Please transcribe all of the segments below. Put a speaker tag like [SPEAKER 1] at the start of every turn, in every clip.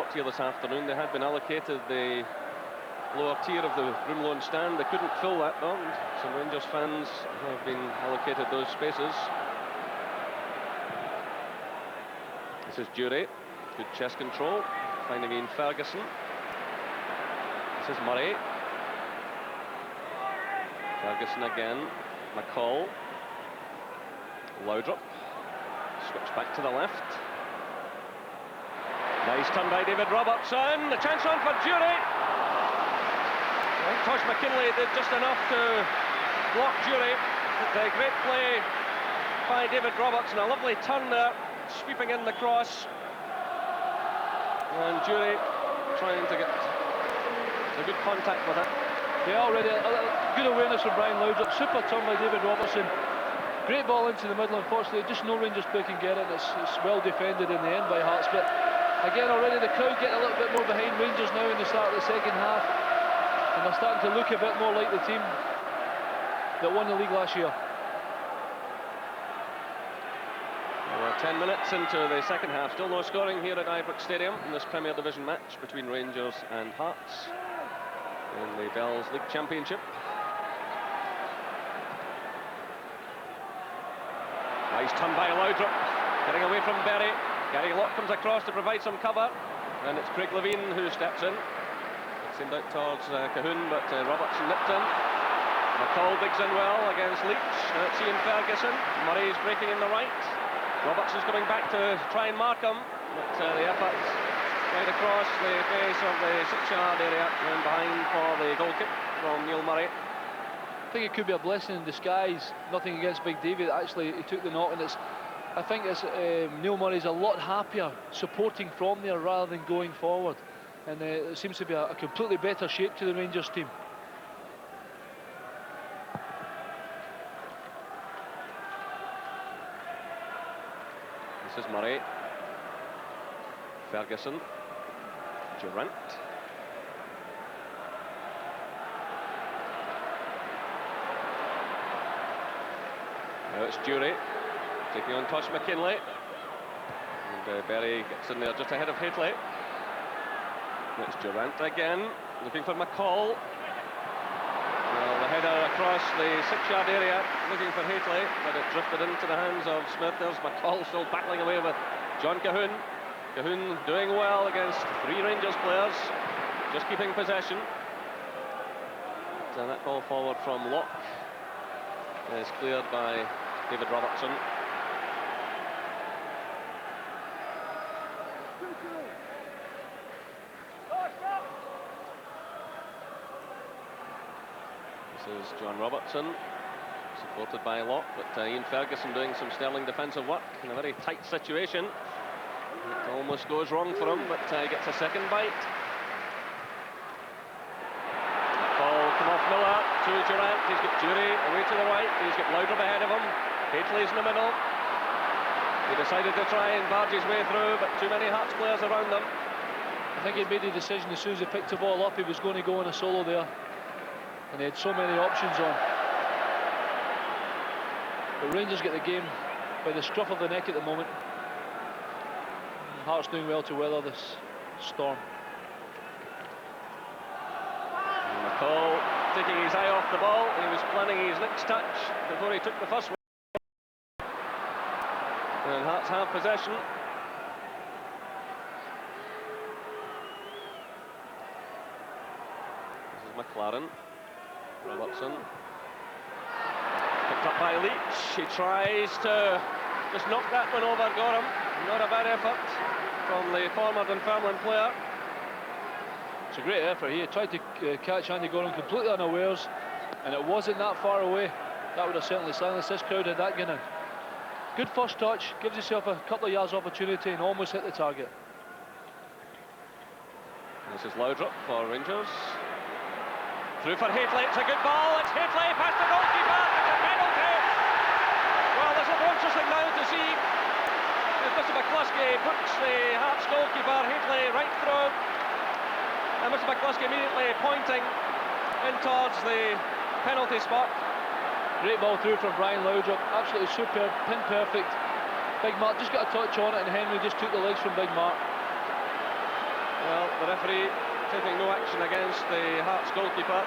[SPEAKER 1] got here this afternoon. They had been allocated the lower tier of the Broomloan stand. They couldn't fill that though, and some Rangers fans have been allocated those spaces. This is Dury, good chest control, finding Ian Ferguson. This is Murray. Ferguson again, McCall. Laudrup, switch back to the left. Nice turn by David Robertson, the chance on for Dury. I think Tosh McKinlay did just enough to block Dury. A great play by David Robertson, a lovely turn there, sweeping in the cross. And Dury trying to get a good contact with it.
[SPEAKER 2] Yeah, already a good awareness from Brian Laudrup. Super turn by David Robertson. Great ball into the middle. Unfortunately, just no Rangers player can get it. It's well defended in the end by Hearts. But again, already the crowd getting a little bit more behind Rangers now in the start of the second half. And they're starting to look a bit more like the team that won the league last year.
[SPEAKER 1] We're 10 minutes into the second half. Still no scoring here at Ibrox Stadium in this Premier Division match between Rangers and Hearts in the Bells League Championship. Nice turn by Laudrup, getting away from Berry. Gary Locke comes across to provide some cover, and it's Craig Levein who steps in. It seemed out towards Cahoon, but Robertson nipped in. McCall digs in well against Leach. Now it's Ian Ferguson. Murray's breaking in the right. Robertson's coming back to try and mark him, but the effort right across the face of the 6-yard area and behind for the goal kick from Neil Murray.
[SPEAKER 2] I think it could be a blessing in disguise. Nothing against Big David. Actually, he took the knock, and I think Neil Murray's a lot happier supporting from there rather than going forward, and it seems to be a completely better shape to the Rangers team.
[SPEAKER 1] This is Murray. Ferguson. Durant. Now it's Dury taking on Tosh McKinlay, and Berry gets in there just ahead of Haitley. It's Durant again, looking for McCall. Well, the header across the 6-yard area, looking for Haitley, but it drifted into the hands of Smith. There's McCall still battling away with John Cahoon. Cahoon doing well against 3 Rangers players, just keeping possession. And that ball forward from Locke is cleared by David Robertson. This is John Robertson, supported by Locke, but Ian Ferguson doing some sterling defensive work in a very tight situation. It almost goes wrong for him, but he gets a second bite. Ball come off Miller to Durant. He's got Dury away to the right. He's got Laudrup ahead of him. Haitley's in the middle. He decided to try and barge his way through, but too many Hearts players around him.
[SPEAKER 2] I think he made the decision as soon as he picked the ball up, he was going to go on a solo there. And he had so many options on. The Rangers get the game by the scruff of the neck at the moment. Hearts doing well to weather this storm.
[SPEAKER 1] McCall taking his eye off the ball. He was planning his next touch before he took the first one. And Hearts have possession. This is McLaren. Robertson. Picked up by Leach. He tries to just knock that one over Gorham. Not a bad effort from the former Dunfermline player.
[SPEAKER 2] It's a great effort. He tried to catch Andy Gorham completely unawares, and it wasn't that far away. That would have certainly silenced this crowd had that gone in. Good first touch, gives himself a couple of yards opportunity and almost hit the target.
[SPEAKER 1] This is Laudrup for Rangers. Through for Haitley, it's a good ball, it's Haitley past the goalkeeper, it's a penalty! Well, there's a interesting now to see if Mr McCluskey puts the Hearts goalkeeper, Haitley, right through. And Mr McCluskey immediately pointing in towards the penalty spot.
[SPEAKER 2] Great ball through from Brian Laudrup, absolutely superb, pin perfect. Big Mark just got a touch on it and Henry just took the legs from Big Mark.
[SPEAKER 1] the referee taking no action against the Hearts goalkeeper.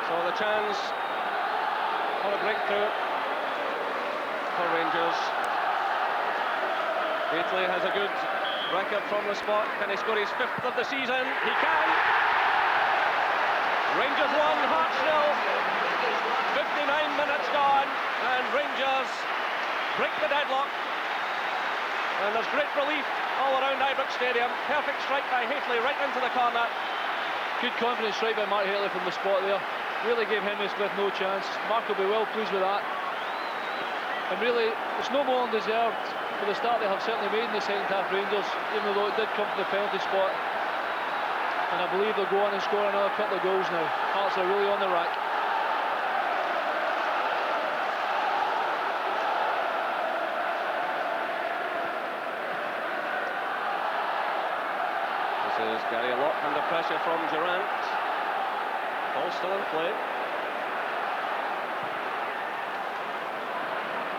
[SPEAKER 1] So the chance for a breakthrough for Rangers. Hateley has a good record from the spot. Can he score his 5th of the season? He can! Rangers 1, Hearts 0. 59 minutes gone, and Rangers break the deadlock. And there's great relief all around Ibrox Stadium. Perfect strike by Hateley right into the corner.
[SPEAKER 2] Good confidence strike by Mark Hateley from the spot there. Really gave Henry Smith no chance. Mark will be well pleased with that. And really, it's no more undeserved for the start they have certainly made in the second half, Rangers, even though it did come from the penalty spot. And I believe they'll go on and score another couple of goals now. Hearts are really on the rack.
[SPEAKER 1] This is Gary Locke under pressure from Durrant. Ball still in play.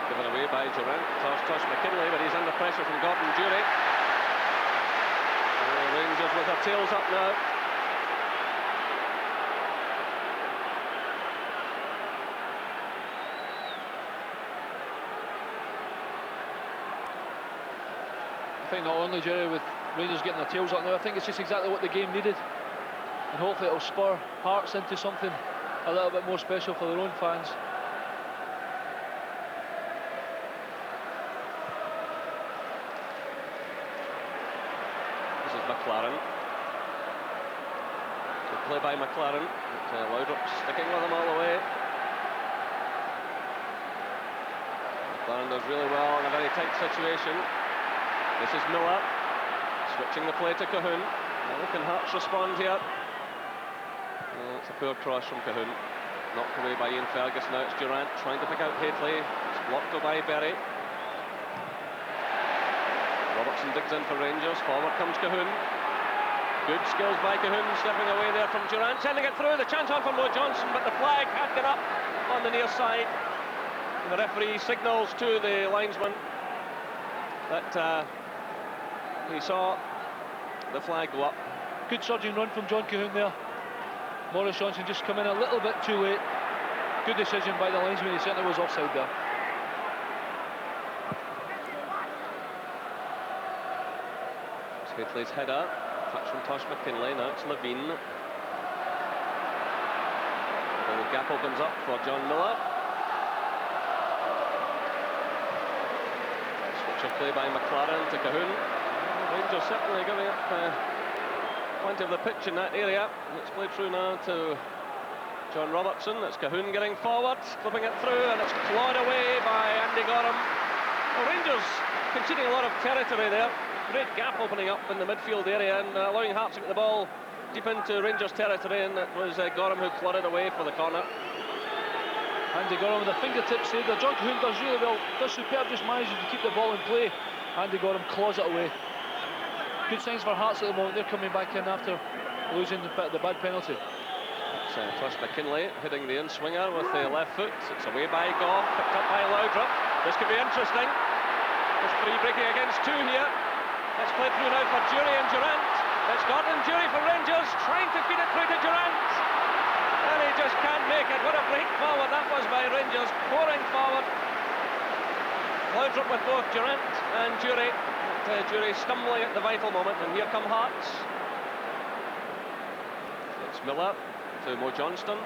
[SPEAKER 1] Given away by Durrant. Tosh McKinlay, but he's under pressure from Gordon Durie. Rangers with their tails up now.
[SPEAKER 2] I think not only, Jerry, with Rangers getting their tails up now, I think it's just exactly what the game needed. And hopefully it'll spur Hearts into something a little bit more special for their own fans.
[SPEAKER 1] This is McLaren. Good play by McLaren. Laudrup sticking with him all the way. McLaren does really well in a very tight situation. This is Miller. Switching the play to Cahoon. Now can Hearts respond here? It's a poor cross from Cahoon. Knocked away by Ian Fergus. Now it's Durrant trying to pick out Hateley. It's blocked by Berry. Robertson digs in for Rangers. Forward comes Cahoon. Good skills by Cahoon, stepping away there from Durrant, sending it through. The chance on for Mo Johnston, but the flag had gone up on the near side. And the referee signals to the linesman that he saw the flag go up.
[SPEAKER 2] Good surging run from John Cahoon there. Maurice Johnston just come in a little bit too late. Good decision by the linesman, he certainly was offside there.
[SPEAKER 1] It's Hateley's header, touch from Tosh McKinlay, now it's Levine. The gap opens up for John Miller. Switch of play by McLaren to Cahoon. Rangers certainly giving up plenty of the pitch in that area. It's played through now to John Robertson. It's Cahoon getting forward, clipping it through, and it's clawed away by Andy Gorham. Well, Rangers conceding a lot of territory there. Great gap opening up in the midfield area and allowing Hearts to get the ball deep into Rangers territory, and it was Gorham who clawed it away for the corner.
[SPEAKER 2] Andy Gorham with a fingertip save there. John Cahoon does really well, does superb, just manages to keep the ball in play. Andy Gorham claws it away. Good signs for Hearts at the moment. They're coming back in after losing the bad penalty.
[SPEAKER 1] It's Tosh McKinlay hitting the in-swinger with the left foot. It's away by Goff, picked up by Laudrup. This could be interesting. There's three breaking against two here. It's played through now for Durie and Durrant. It's Gordon Durie for Rangers, trying to feed it through to Durrant. And he just can't make it. What a break forward that was by Rangers, pouring forward. Laudrup with both Durrant and Durie. Durie stumbling at the vital moment, and here come Hearts. It's Miller to Mo Johnston.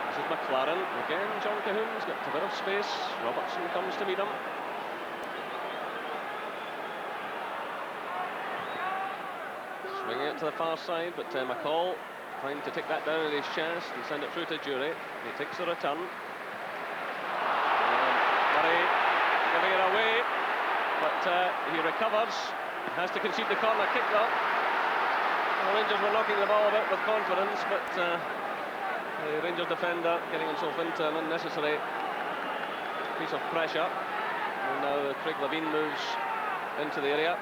[SPEAKER 1] This is McLaren. Again, John Cahoon's got a bit of space. Robertson comes to meet him. Swinging it to the far side, but McCall trying to take that down in his chest and send it through to Durie. He takes the return. Murray giving it away, but he recovers. Has to concede the corner kick though. The Rangers were knocking the ball about with confidence, but the Rangers defender getting himself into an unnecessary piece of pressure. And now Craig Levine moves into the area.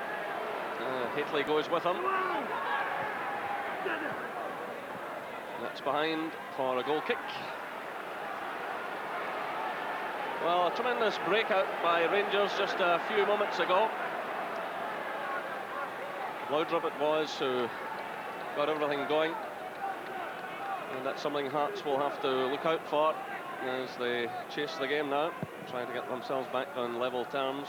[SPEAKER 1] Hateley goes with him. That's behind for a goal kick. Well, a tremendous breakout by Rangers just a few moments ago. Laudrup it was who got everything going, and that's something Hearts will have to look out for as they chase the game now, trying to get themselves back on level terms.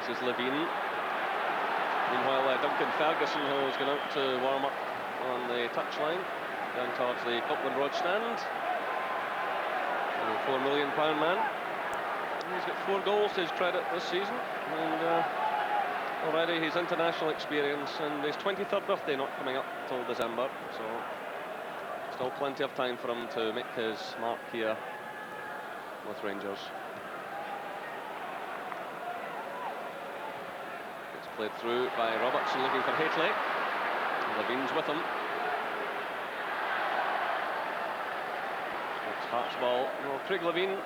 [SPEAKER 1] This is Levine. Meanwhile, Duncan Ferguson has gone out to warm up on the touchline down towards the Copland Road stand. The £4 million man. He's got 4 goals to his credit this season, and already his international experience and his 23rd birthday not coming up till December, so still plenty of time for him to make his mark here with Rangers. It's played through by Robertson looking for Hateley. Levine's with him. It's Hearts ball. Well, Craig Levein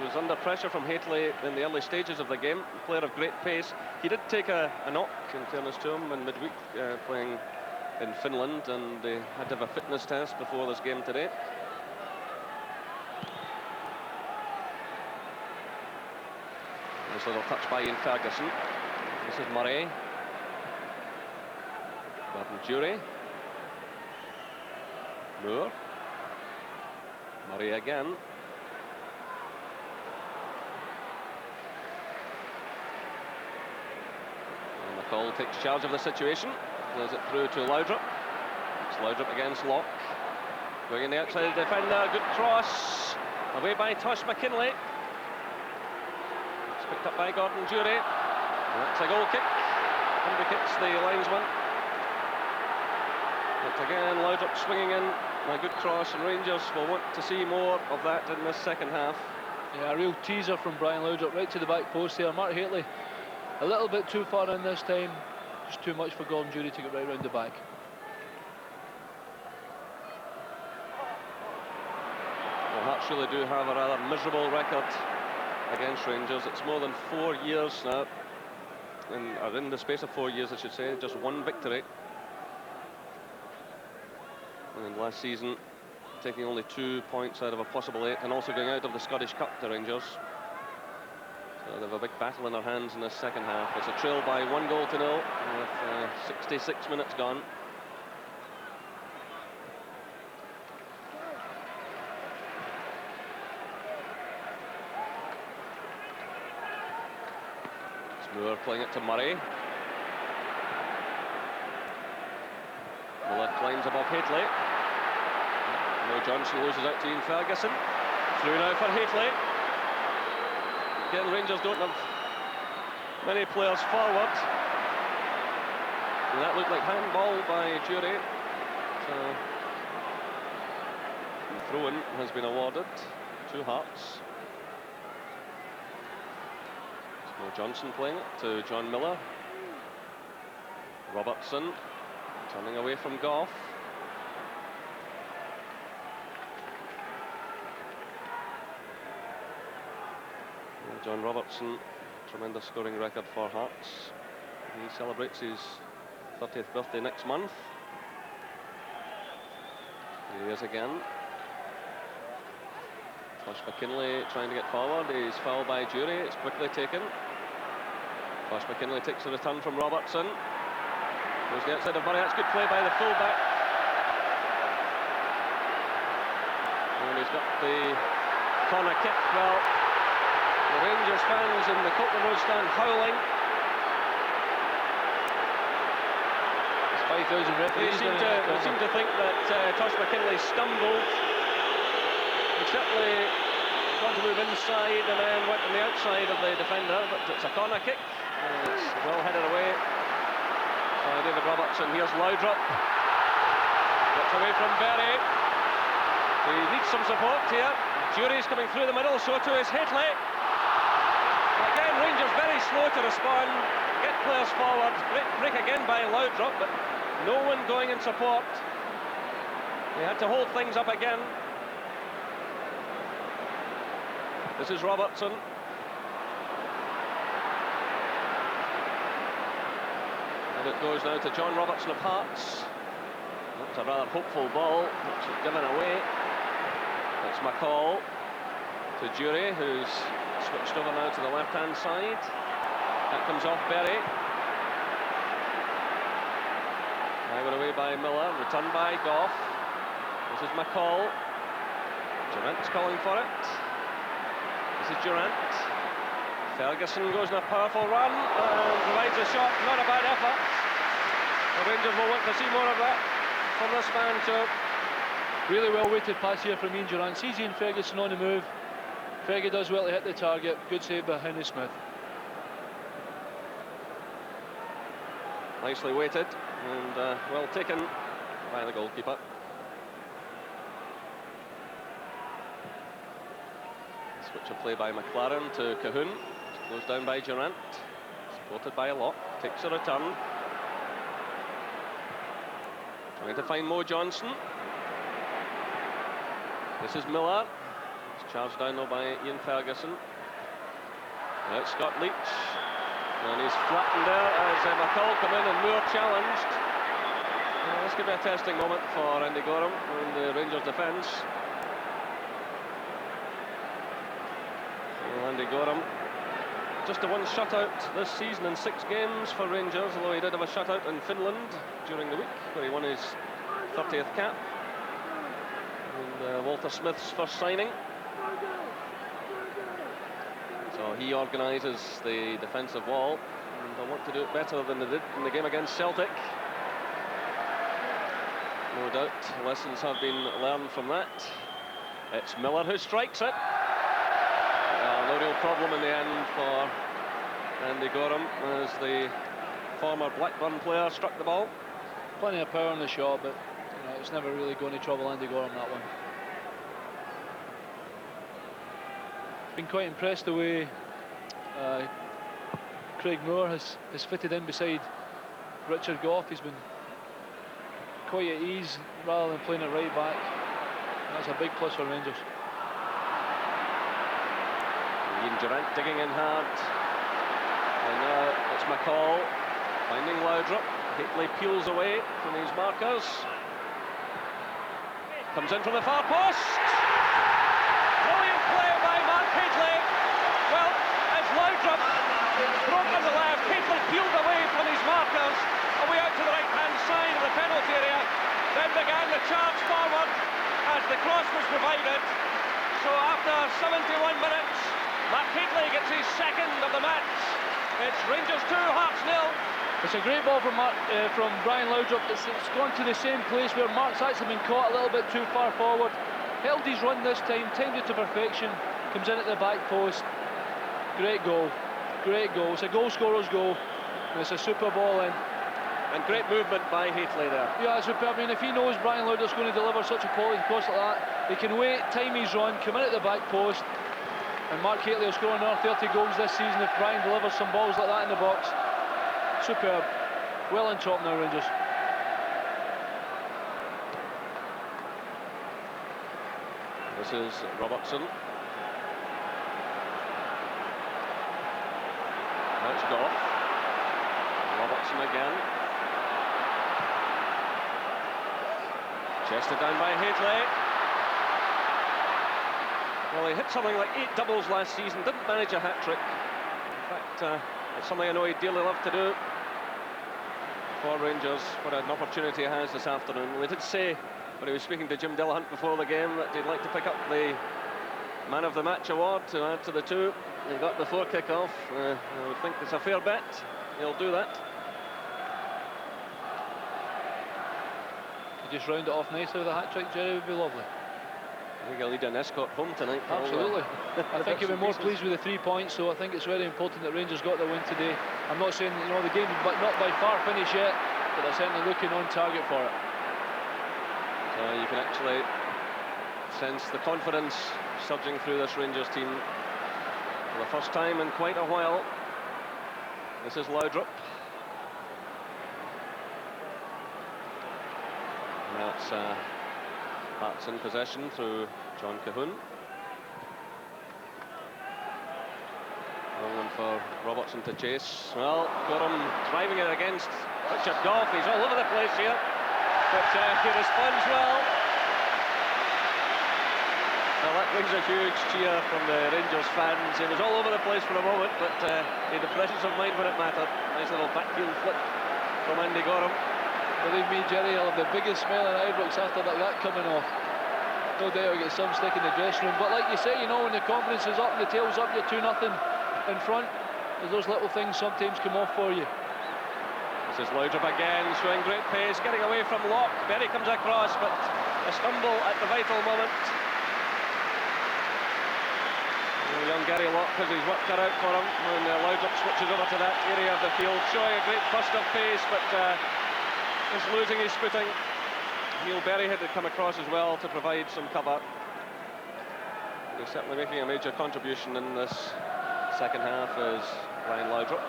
[SPEAKER 1] was under pressure from Hateley in the early stages of the game. A player of great pace. He did take a knock, in fairness to him, in midweek playing in Finland, and they had to have a fitness test before this game today. This little touch by Ian Ferguson. This is Murray. Gordon Jury. Moore. Murray again. And McCall takes charge of the situation. Plays it through to Laudrup. It's Laudrup against Locke. Going in the outside defender. Good cross. Away by Tosh McKinlay. It's picked up by Gordon Jury. That's a goal kick. Indicates the linesman. But again, Laudrup swinging in. A good cross, and Rangers will want to see more of that in this second half.
[SPEAKER 2] Yeah, a real teaser from Brian Laudrup right to the back post there. Mark Hateley a little bit too far in this time. Just too much for Gordon Jury to get right round the back.
[SPEAKER 1] Well, Hearts really do have a rather miserable record against Rangers. It's more than 4 years now, or in the space of 4 years I should say, just 1 victory. And last season taking only 2 points out of a possible 8, and also going out of the Scottish Cup to Rangers. So they have a big battle in their hands in this second half. It's a trail by 1-0 with 66 minutes gone. It's Moore playing it to Murray. Miller climbs above Hateley. Now Johnson loses out to Ian Ferguson. Through now for Hateley. Again, Rangers don't have many players forward. And that looked like handball by Jury. So the throw-in has been awarded to Hearts. So Johnson playing it to John Miller. Robertson turning away from Gough. John Robertson, tremendous scoring record for Hearts. He celebrates his 30th birthday next month. Here he is again. Tosh McKinlay trying to get forward. He's fouled by Jury. It's quickly taken. Tosh McKinlay takes a return from Robertson. Goes the outside of Murray. That's good play by the fullback. And he's got the corner kick. Well, the Rangers fans in the Copland Road stand howling.
[SPEAKER 2] There's 5,000 referees.
[SPEAKER 1] They seem to think that Tosh McKinlay stumbled. He certainly wanted to move inside and then went on the outside of the defender, but it's a corner kick. And it's well headed away by David Robertson. Here's Laudrup. Gets away from Berry. He needs some support here. Jury's coming through the middle, so too is Hateley. Again, Rangers very slow to respond, get players forward. Great break again by Laudrup, but no one going in support. They had to hold things up again. This is Robertson. And it goes now to John Robertson of Hearts. That's a rather hopeful ball, which is given away. It's McCall to Jury, who's switched over now to the left-hand side. That comes off Berry. Now away by Miller, returned by Gough. This is McCall. Durant's calling for it. This is Durant. Ferguson goes on a powerful run and provides a shot. Not a bad effort. The Rangers will want to see more of that from this man too.
[SPEAKER 2] Really well weighted pass here from Ian Durant. Sees Ian Ferguson on the move. Fergie does well to hit the target. Good save by Henry Smith.
[SPEAKER 1] Nicely weighted and well taken by the goalkeeper. Switch of play by McLaren to Kahun. Closed down by Durant. Supported by Locke. Takes a return. Trying to find Mo Johnson. This is Miller. It's charged down though by Ian Ferguson. Now it's Scott Leach. And he's flattened there as McCall come in and Moore challenged. This could be a testing moment for Andy Gorham and the Rangers defence. Andy Gorham, just the one shutout this season in 6 games for Rangers, although he did have a shutout in Finland during the week where he won his 30th cap. And Walter Smith's first signing. So he organises the defensive wall, and they'll want to do it better than they did in the game against Celtic. No doubt lessons have been learned from that. It's Miller who strikes it. No real problem in the end for Andy Gorham as the former Blackburn player struck the ball.
[SPEAKER 2] Plenty of power on the shot, but it's never really going to trouble Andy Gorham, that one. Been quite impressed the way Craig Moore has fitted in beside Richard Gough. He's been quite at ease rather than playing it right back. And that's a big plus for Rangers.
[SPEAKER 1] Ian Durant digging in hard. And now it's McCall finding Laudrup. Hateley peels away from his markers. Comes in from the far post. Brilliant play by Mark Hateley. Well, as Laudrup broke on the left, Hateley peeled away from his markers, away out to the right-hand side of the penalty area. Then began the charge forward as the cross was provided. So after 71 minutes, Mark Hateley gets his second of the match. It's Rangers 2, Hearts 0.
[SPEAKER 2] It's a great ball from Brian Laudrup. It's gone to the same place where Mark's actually been caught a little bit too far forward. Held his run this time, timed it to perfection. Comes in at the back post. Great goal. Great goal. It's a goal scorer's goal. And it's a super ball in.
[SPEAKER 1] And great movement by Hateley there.
[SPEAKER 2] Yeah, superb. I mean, if he knows Brian Laudrup's going to deliver such a quality cross like that, he can wait, time his run, come in at the back post. And Mark Hateley will score another 30 goals this season if Brian delivers some balls like that in the box. Superb. Well on top now, Rangers.
[SPEAKER 1] This is Robertson. Now it's Gough. Robertson again. Chested down by Hateley. Well, he hit something like 8 doubles last season, didn't manage a hat-trick. In fact, it's something I know he'd dearly love to do for Rangers, what an opportunity he has this afternoon. Well, he did say, when he was speaking to Jim Dillahunt before the game, that he'd like to pick up the Man of the Match award to add to the 2. He got before kick-off. I would think it's a fair bet. He'll do that.
[SPEAKER 2] Could just round it off nicely with a hat-trick, Jerry, would be lovely.
[SPEAKER 1] I think he'll lead an escort home tonight.
[SPEAKER 2] Absolutely. I think he'll be more pleased with the 3 points, so I think it's very important that Rangers got the win today. I'm not saying the game is not by far finished yet, but they're certainly looking on target for it.
[SPEAKER 1] So you can actually sense the confidence surging through this Rangers team for the first time in quite a while. This is Laudrup. And that's Hearts in possession through John Kahun. Long one for Robertson to chase. Well, Gorham driving it against Richard Gough, he's all over the place here, but he responds well. Well, that brings a huge cheer from the Rangers fans. He was all over the place for a moment, but he had the presence of mind when it mattered. Nice little backfield flick from Andy Gorham.
[SPEAKER 2] Believe me, Jerry, I'll have the biggest smile in Ibrox after that coming off. No doubt I'll get some stick in the dressing room. But like you say, you know, when the confidence is up and the tail's up, you're 2-0 in front. There's those little things sometimes come off for you.
[SPEAKER 1] This is Laudrup again, showing great pace, getting away from Locke. Berry comes across, but a stumble at the vital moment. Young Gary Locke has his work cut out for him when Laudrup switches over to that area of the field, showing a great burst of pace, but is losing his footing. Neil Berry had to come across as well to provide some cover. He's certainly making a major contribution in this second half as Brian Laudrup.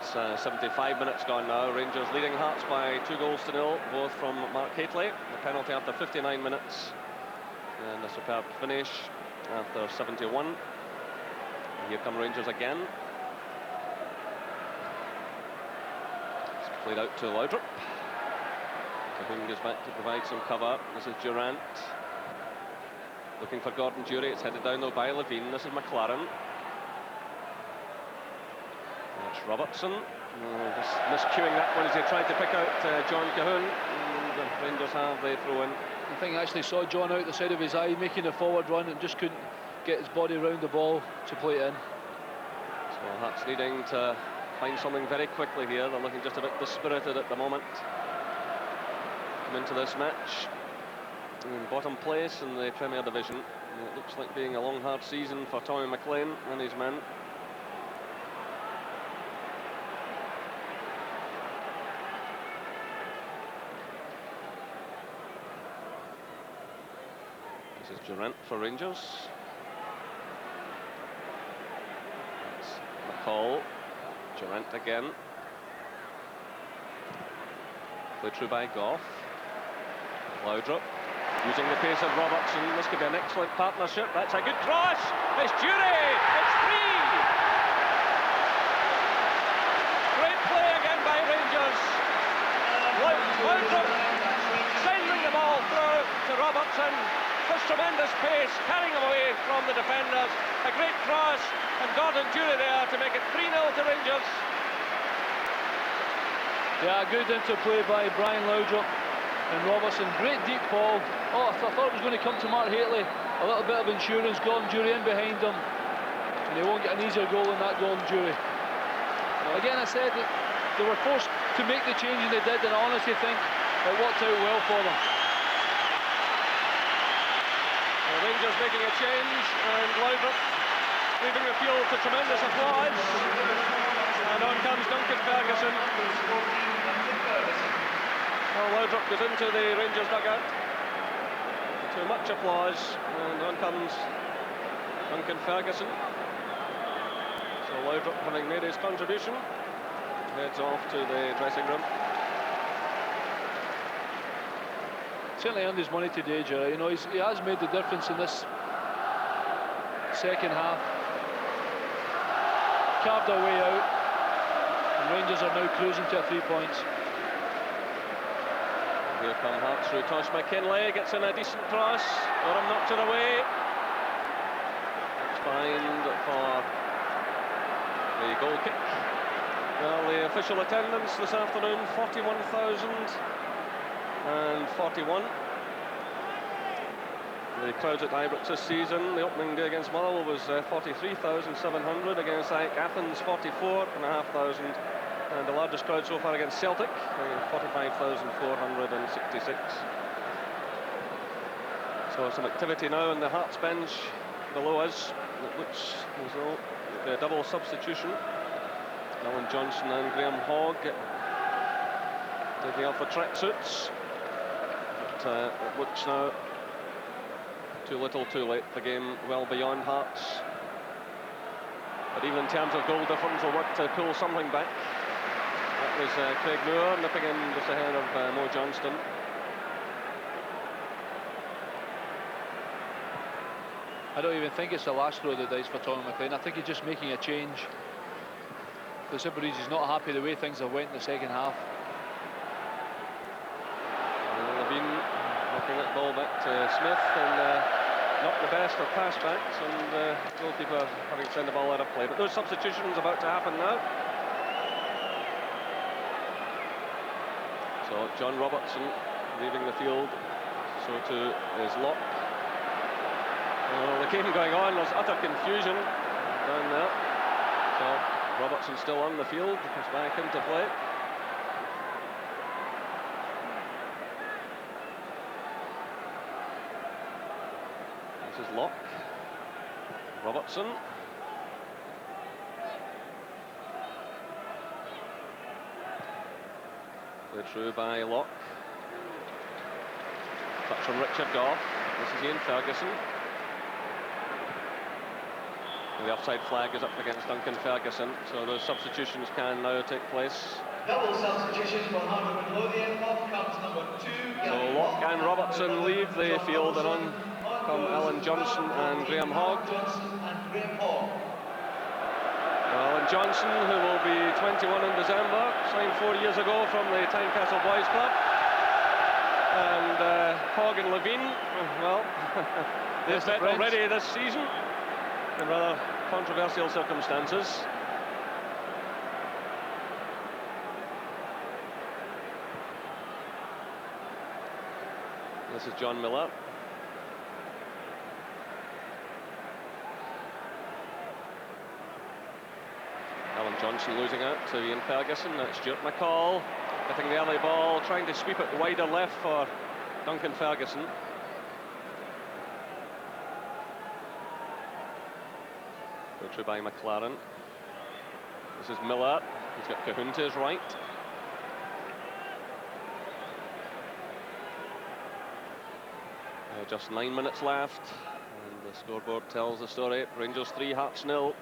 [SPEAKER 1] It's 75 minutes gone now. Rangers leading Hearts by 2-0, both from Mark Hateley. The penalty after 59 minutes and a superb finish after 71. And here come Rangers again. It's played out to Laudrup. Cahoon goes back to provide some cover. This is Durrant looking for Gordon Durie. It's headed down though by Levine. This is McLaren. That's Robertson. Just miscuing that one as he tried to pick out John Cahoon. And the Rangers have the throw in.
[SPEAKER 2] I think I actually saw John out the side of his eye making a forward run and just couldn't get his body around the ball to play it in.
[SPEAKER 1] So Hearts needing to find something very quickly here. They're looking just a bit dispirited at the moment. Come into this match in bottom place in the Premier Division. And it looks like being a long hard season for Tommy McLean and his men. This is Durrant for Rangers. That's McCall. Durrant again. Played through by Gough. Laudrup using the pace of Robertson. This could be an excellent partnership. That's a good cross. It's Durie. It's 3. Great play again by Rangers. Laudrup sending the ball through to Robertson. Push tremendous pace, carrying him away from the defenders. A great cross, and Gordon Durie there to make it 3-0 to Rangers.
[SPEAKER 2] Yeah, good interplay by Brian Laudrup and Robertson. Great deep ball. Oh, I thought it was going to come to Mark Hateley. A little bit of insurance. Gordon Durie in behind him, and they won't get an easier goal than that Gordon Durie. Again, I said that they were forced to make the change, and they did, and I honestly think it worked out well for them.
[SPEAKER 1] Rangers making a change, and Laudrup leaving the field to tremendous applause. And on comes Duncan Ferguson. Well, Laudrup goes into the Rangers dugout to much applause, and on comes Duncan Ferguson. So Laudrup, having made his contribution, heads off to the dressing room.
[SPEAKER 2] Certainly earned his money today, Jerry. You know, he has made the difference in this second half. Carved their way out, and Rangers are now cruising to 3 points.
[SPEAKER 1] Here come Hearts through Tosh McKinlay, gets in a decent cross. Gorham knocks it away. It's fined for the goal kick. Well, the official attendance this afternoon, 41,041. The crowds at Ibrox this season, the opening day against Motherwell was 43,700, against Athens 44,500, and the largest crowd so far against Celtic, 45,466. So some activity now on the Hearts bench below us. It looks as though it'll be a double substitution. Alan Johnson and Graham Hogg taking off the tracksuits. But it looks now too little, too late. The game well beyond Hearts. But even in terms of goal difference, will work to pull something back. That was Craig Moore nipping in just ahead of Mo Johnston.
[SPEAKER 2] I don't even think it's the last throw of the dice for Tommy McLean. I think he's just making a change. The simple reason he's not happy the way things have went in the second half.
[SPEAKER 1] Levine knocking that ball back to Smith, and not the best of pass backs, and goalkeeper having to send the ball out of play. But those substitutions about to happen now. So John Robertson leaving the field, so too is Locke. Well, the game going on, there's utter confusion down there. So Robertson still on the field, is back into play. This is Locke. Robertson. Played through by Locke. Touch from Richard Gough. This is Ian Ferguson. And the offside flag is up against Duncan Ferguson, so those substitutions can now take place.
[SPEAKER 3] Double substitution for Harvard Midlothian. Off comes number 2.
[SPEAKER 1] So Locke and Robertson leave the field, and on come Alan Johnson and Graham Hogg. Alan Johnson, who will be 21 in December, signed 4 years ago from the Tynecastle Boys Club. And Hogg and Levine, well, they've met already this season in rather controversial circumstances. This is John Miller. Alan Johnson losing out to Ian Ferguson. That's Stuart McCall getting the early ball, trying to sweep it wider left for Duncan Ferguson. Go through by McLaren. This is Miller. He's got Cahoon to his right. Just 9 minutes left, and the scoreboard tells the story. Rangers 3, Hearts 0.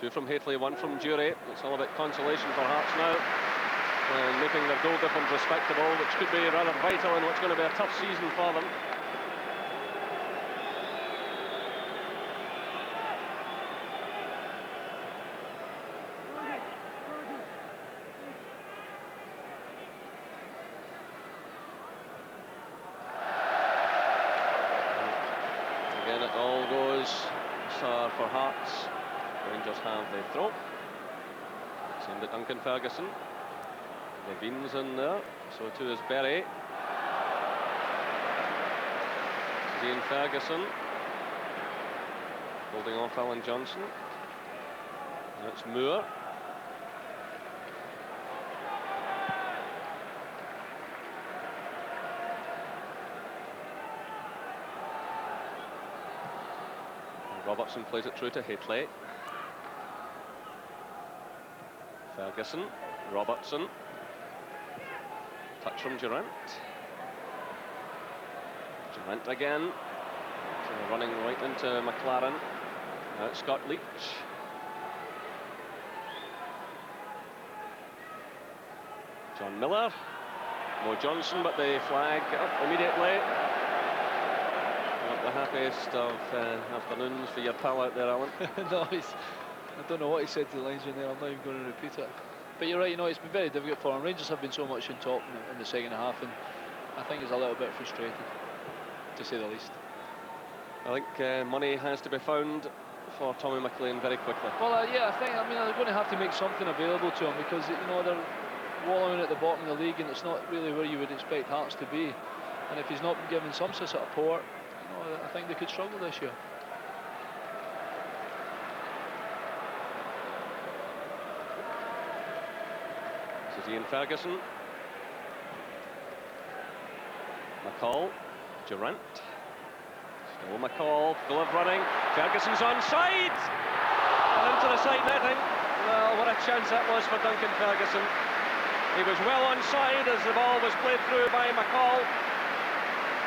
[SPEAKER 1] 2 from Hateley, 1 from Dury. It's all about consolation for Hearts now, and making their goal difference respectable, which could be rather vital in what's going to be a tough season for them. Again, it all goes for Hearts. Rangers have the throw. Send to Duncan Ferguson. Levine's in there, so too is Berry. This is Ian Ferguson holding off Alan Johnson. And it's Moore. And Robertson plays it through to Hateley. Ferguson, Robertson. Touch from Durant. Durant again. So running right into McLaren. Now it's Scott Leach. John Miller. Mo Johnson, but the flag up immediately. Not the happiest of afternoons for your pal out there, Alan.
[SPEAKER 2] No, I don't know what he said to the linesman there. I'm not even going to repeat it. But you're right, you know, it's been very difficult for him. Rangers have been so much on top in the second half, and I think he's a little bit frustrated, to say the least.
[SPEAKER 1] I think money has to be found for Tommy McLean very quickly.
[SPEAKER 2] Well, yeah, I mean, they're going to have to make something available to him, because, you know, they're wallowing at the bottom of the league, and it's not really where you would expect Hearts to be. And if he's not been given some sort of support, you know, I think they could struggle this year.
[SPEAKER 1] Ian Ferguson, McCall, Durant, still McCall, full of running, Ferguson's onside, and into the side netting. Well, what a chance that was for Duncan Ferguson. He was well onside as the ball was played through by McCall.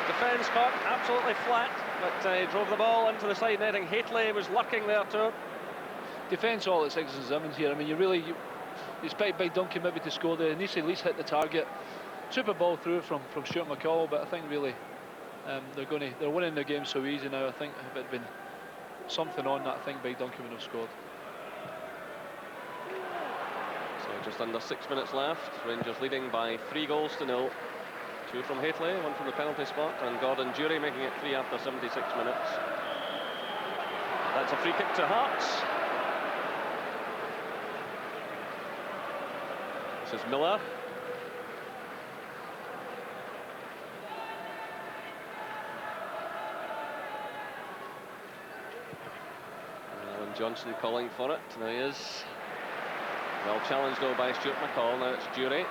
[SPEAKER 1] Defence caught absolutely flat, but he drove the ball into the side netting. Hateley was lurking there too.
[SPEAKER 2] Defence all at Sixers and Sevens here. I mean, you expect Big Duncan maybe to score there. He needs to at least hit the target. Super ball through from Stuart McCall, but I think really they're winning their game so easy now. I think if it had been something on that, I think Big Duncan would have scored.
[SPEAKER 1] So just under 6 minutes left. Rangers leading by 3-0. 2 from Hateley, 1 from the penalty spot, and Gordon Durie making it 3 after 76 minutes. That's a free kick to Hearts. This is Miller. Alan Johnson calling for it. There he is. Well challenged though by Stuart McCall. Now it's Durie.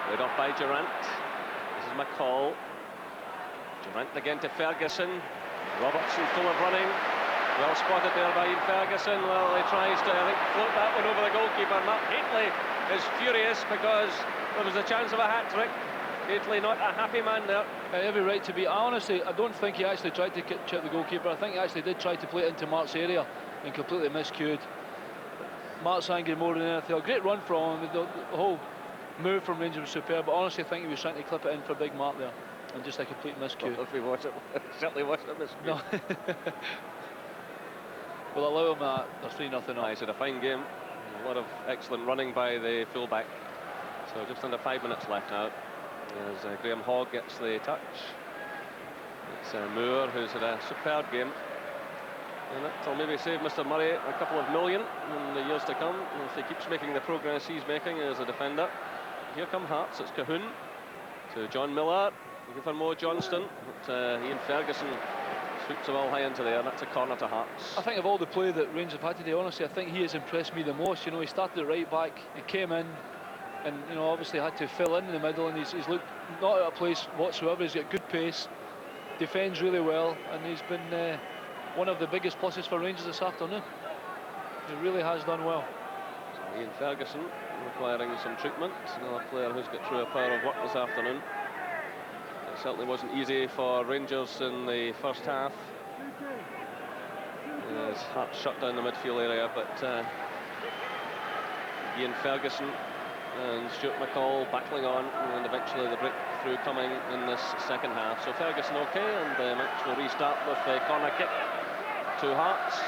[SPEAKER 1] Laid off by Durant. This is McCall. Durant again to Ferguson. Robertson full of running. Well spotted there by Ian Ferguson. Well, he tries to, I think, float that one over the goalkeeper. Mark Hateley is furious because there was a chance of a hat-trick. Hateley not a happy man there.
[SPEAKER 2] Every right to be. Honestly, I don't think he actually tried to chip the goalkeeper. I think he actually did try to play it into Mark's area and completely miscued. Mark's angry more than anything. A great run from him. The whole move from Rangers was superb, but honestly I think he was trying to clip it in for Big Mark there, and just a complete miscue.
[SPEAKER 1] Well, if we watch it, certainly watch it miscue.
[SPEAKER 2] No. We'll allow him that. They're 3-0 up.
[SPEAKER 1] He's had a fine game. A lot of excellent running by the fullback. So just under 5 minutes left now. As Graham Hogg gets the touch. It's Moore who's had a superb game. And that'll maybe save Mr. Murray a couple of million in the years to come if he keeps making the progress he's making as a defender. Here come Hearts. It's Cahoon to John Miller, looking for Mo Johnston. But Ian Ferguson sweeps the ball high into there. That's a corner to Hearts.
[SPEAKER 2] I think of all the play that Rangers have had today, honestly, I think he has impressed me the most. You know, he started at right back, he came in, and you know, obviously had to fill in the middle, and he's looked not out of place whatsoever. He's got good pace, defends really well, and he's been one of the biggest pluses for Rangers this afternoon. He really has done well.
[SPEAKER 1] So Ian Ferguson requiring some treatment. Another player who's got through a pile of work this afternoon. It certainly wasn't easy for Rangers in the first half. His heart shut down the midfield area, but Ian Ferguson and Stuart McCall battling on, and eventually the breakthrough coming in this second half. So Ferguson okay, and the match will restart with a corner kick to Hearts.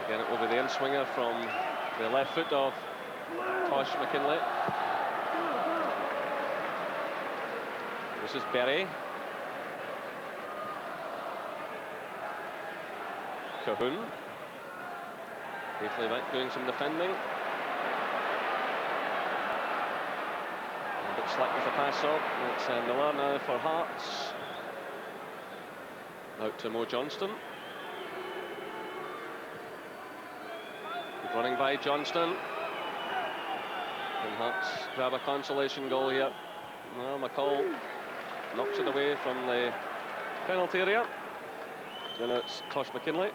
[SPEAKER 1] Again, it will be the in-swinger from the left foot of Tosh McKinlay. This is Berry. Cahoon. Briefly back doing some defending. A bit slack with the pass up. It's Miller now for Hearts. Out to Mo Johnston. Good running by Johnston. And Hearts grab a consolation goal here. Well, McCall knocks it away from the penalty area. And it's Tosh McKinlay.